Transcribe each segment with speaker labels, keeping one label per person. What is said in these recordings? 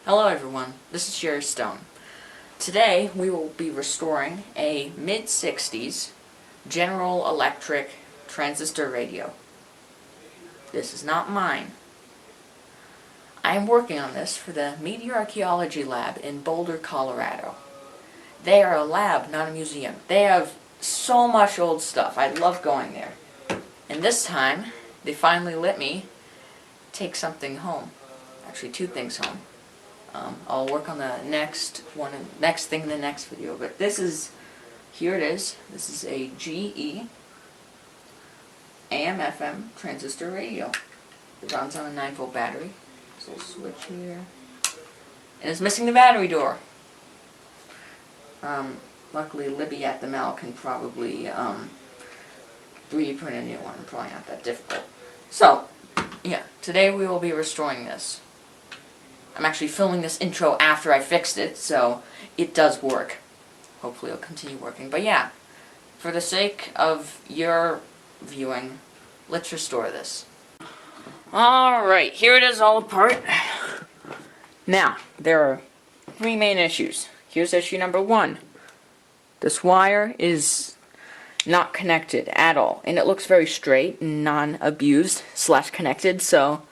Speaker 1: Hello everyone, this is Jerry Stone. Today we will be restoring a mid-60s General Electric transistor radio. This is not mine. I am working on this for the Meteorarchaeology Lab in Boulder, Colorado. They are a lab, not a museum. They have so much old stuff. I love going there. And this time, they finally let me take something home. Actually, two things home. I'll work on the next thing in the next video. But this is, here it is. This is a GE AM/FM transistor radio. It runs on a 9-volt battery. So we'll switch here. And it's missing the battery door. Luckily, Libby at the Mall can probably 3D print a new one. Probably not that difficult. So, yeah, today we will be restoring this. I'm actually filming this intro after I fixed it, so it does work. Hopefully it'll continue working. But yeah, for the sake of your viewing, let's restore this. Alright, here it is all apart. Now, there are three main issues. Here's issue number one. This wire is not connected at all, and it looks very straight and non-abused / connected, so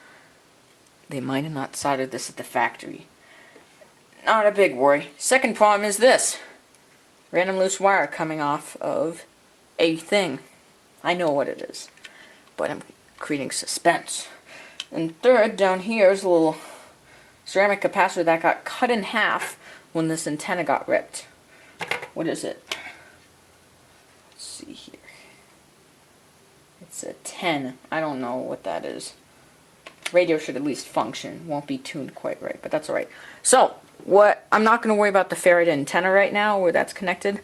Speaker 1: they might have not soldered this at the factory. Not a big worry. Second problem is this. Random loose wire coming off of a thing. I know what it is, but I'm creating suspense. And third, down here is a little ceramic capacitor that got cut in half when this antenna got ripped. What is it? Let's see here. It's a 10. I don't know what that is. Radio should at least function. Won't be tuned quite right, but that's alright. So, I'm not going to worry about the ferrite antenna right now, where that's connected,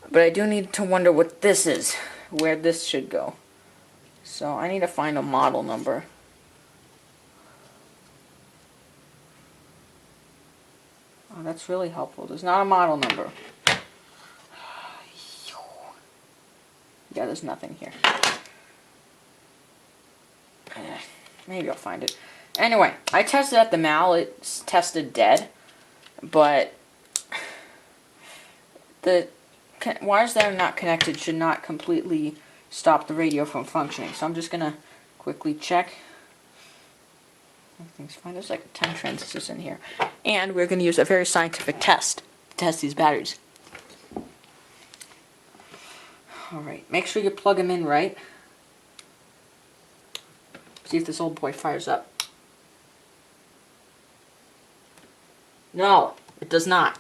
Speaker 1: but I do need to wonder what this is, where this should go. So, I need to find a model number. Oh, that's really helpful. There's not a model number. Yeah, there's nothing here. Maybe I'll find it. Anyway, I tested at the Mall. It's tested dead. But the wires that are not connected should not completely stop the radio from functioning. So I'm just going to quickly check. Everything's fine. There's like 10 transistors in here. And we're going to use a very scientific test to test these batteries. Alright, make sure you plug them in right. See if this old boy fires up. No, it does not.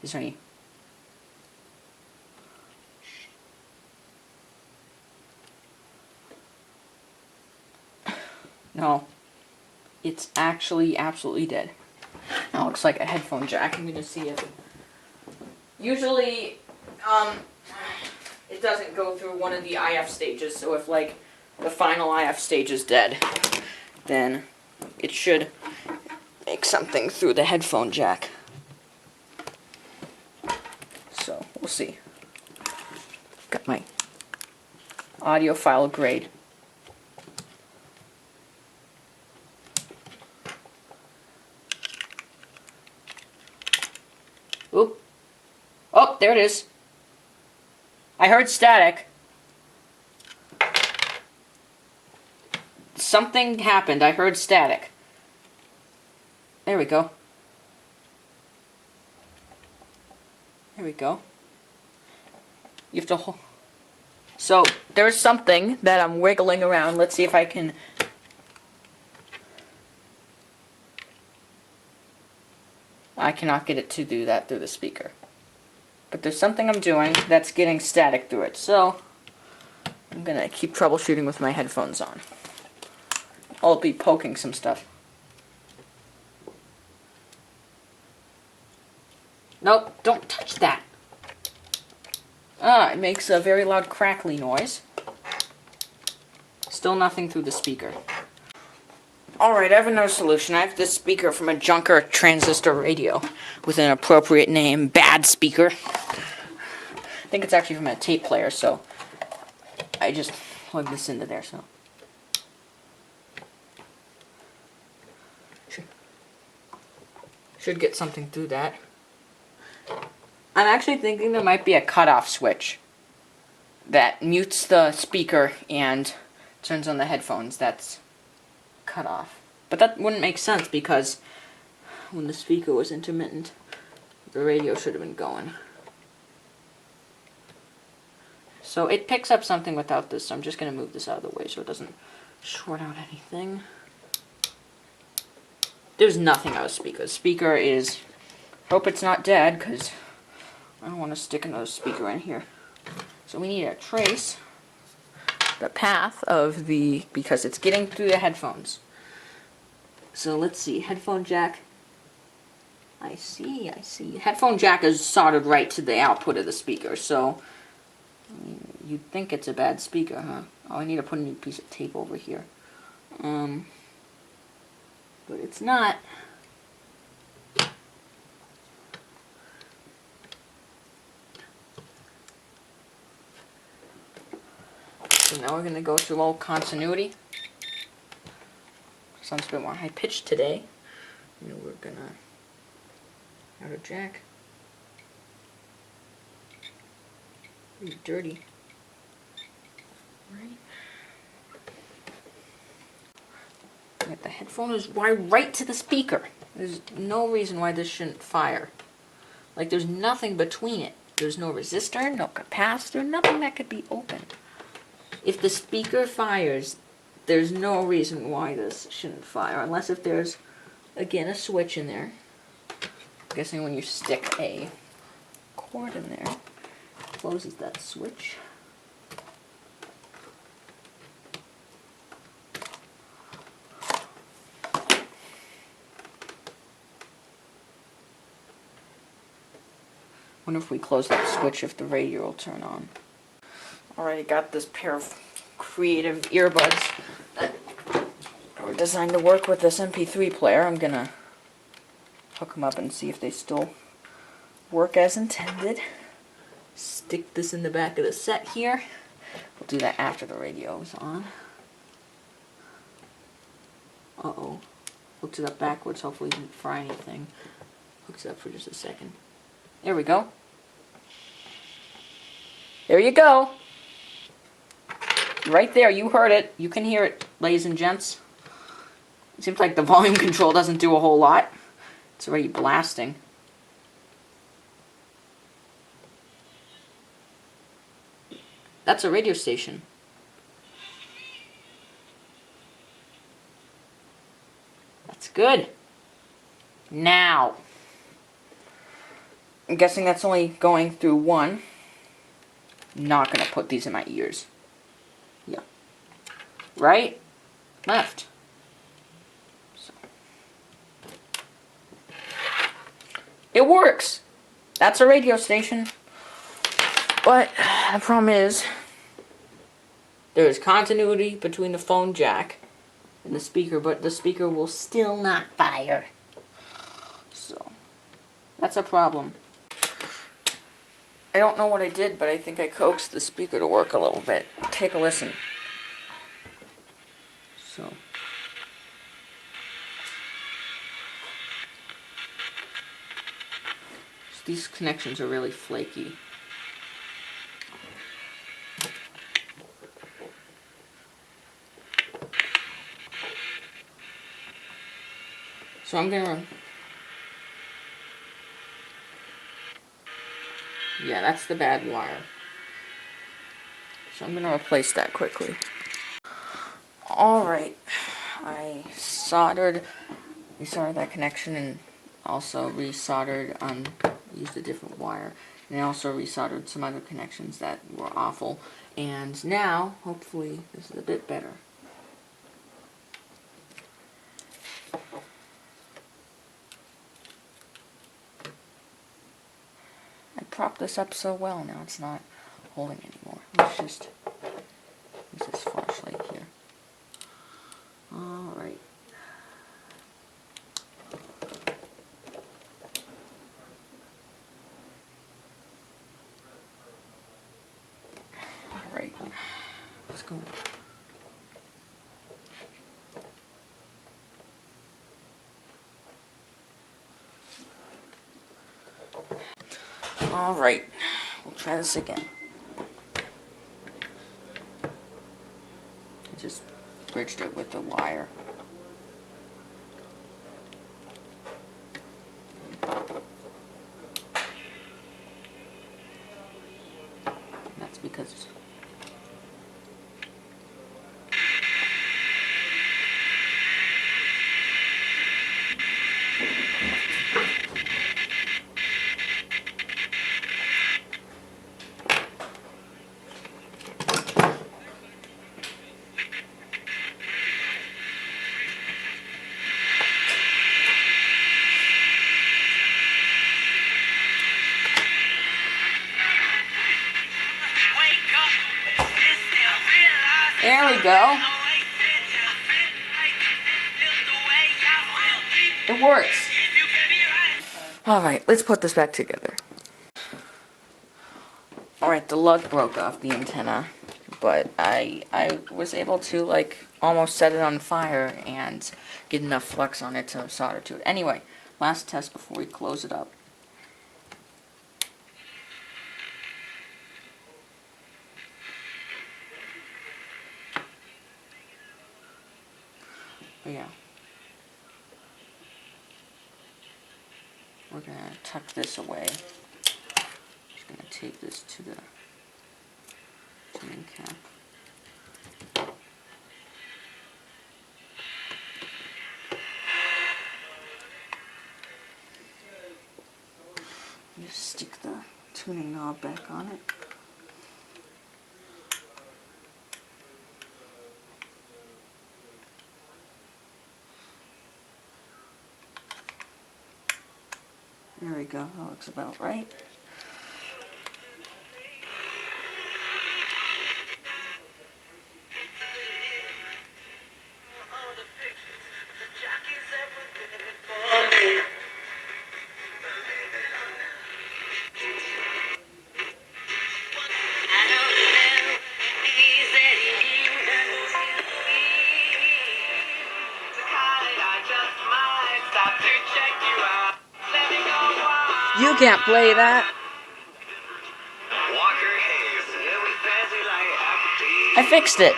Speaker 1: Is there any? No. It's actually absolutely dead. Now it looks like a headphone jack. I'm going to see if... Usually, it doesn't go through one of the IF stages, so if, like, the final IF stage is dead, then it should make something through the headphone jack. So, we'll see. Got my audiophile grade. Oop. Oh, there it is. I heard static. Something happened. I heard static. There we go. There we go. You have to hold. So, there's something that I'm wiggling around. Let's see if I can... I cannot get it to do that through the speaker. But there's something I'm doing that's getting static through it. So, I'm going to keep troubleshooting with my headphones on. I'll be poking some stuff. Nope, don't touch that. It makes a very loud crackly noise. Still nothing through the speaker. Alright, I have another solution. I have this speaker from a junker transistor radio with an appropriate name, Bad Speaker. I think it's actually from a tape player, so I just plug this into there. So Should get something through that. I'm actually thinking there might be a cutoff switch that mutes the speaker and turns on the headphones. That's cut off. But that wouldn't make sense because when the speaker was intermittent, the radio should have been going. So it picks up something without this, so I'm just going to move this out of the way so it doesn't short out anything. There's nothing out of speaker. Speaker is... Hope it's not dead, because I don't want to stick another speaker in here. So we need to trace the path of the... because it's getting through the headphones. So let's see. Headphone jack. I see. Headphone jack is soldered right to the output of the speaker, so... You'd think it's a bad speaker, huh? Oh, I need to put a new piece of tape over here. But it's not. So now we're going to go through old continuity. Sounds a bit more high-pitched today. And we're going to... outer jack. Pretty dirty. Right. Right, the headphone is wired right to the speaker. There's no reason why this shouldn't fire. Like, there's nothing between it. There's no resistor, no capacitor, nothing that could be opened. If the speaker fires, there's no reason why this shouldn't fire, unless if there's, again, a switch in there. I'm guessing when you stick a cord in there, it closes that switch. Wonder if we close that switch if the radio will turn on. Alright, got this pair of creative earbuds that were designed to work with this MP3 player. I'm gonna hook them up and see if they still work as intended. Stick this in the back of the set here. We'll do that after the radio is on. Uh-oh. Hooked it up backwards. Hopefully it didn't fry anything. Hooks it up for just a second. There we go. There you go. Right there, you heard it. You can hear it, ladies and gents. It seems like the volume control doesn't do a whole lot. It's already blasting. That's a radio station. That's good. Now. I'm guessing that's only going through one. Not going to put these in my ears. Yeah. Right? Left. So. It works. That's a radio station. But the problem is, there is continuity between the phone jack and the speaker, but the speaker will still not fire. So, that's a problem. I don't know what I did, but I think I coaxed the speaker to work a little bit. Take a listen. So these connections are really flaky. So I'm gonna... Yeah, that's the bad wire. So I'm going to replace that quickly. Alright, I resoldered that connection and also resoldered, used a different wire. And I also resoldered some other connections that were awful. And now, hopefully, this is a bit better. Prop this up so well, now it's not holding anymore. Let's just use this flashlight here. Alright. Alright. Let's go. Alright, we'll try this again. I just bridged it with the wire. That's because there we go. It works. Alright, let's put this back together. Alright, the lug broke off the antenna, but I was able to, like, almost set it on fire and get enough flux on it to solder to it. Anyway, last test before we close it up. But yeah. We're going to tuck this away. Just going to tape this to the tuning cap. Just stick the tuning knob back on it. There we go, that looks about right. You can't play that. I fixed it.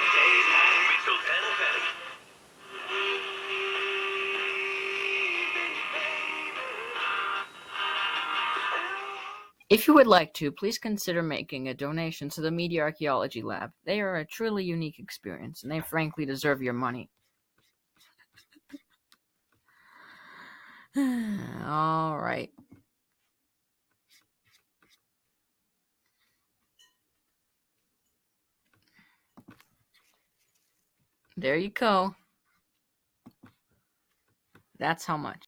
Speaker 1: If you would like to, please consider making a donation to the Media Archaeology Lab. They are a truly unique experience, and they frankly deserve your money. All right. There you go. That's how much.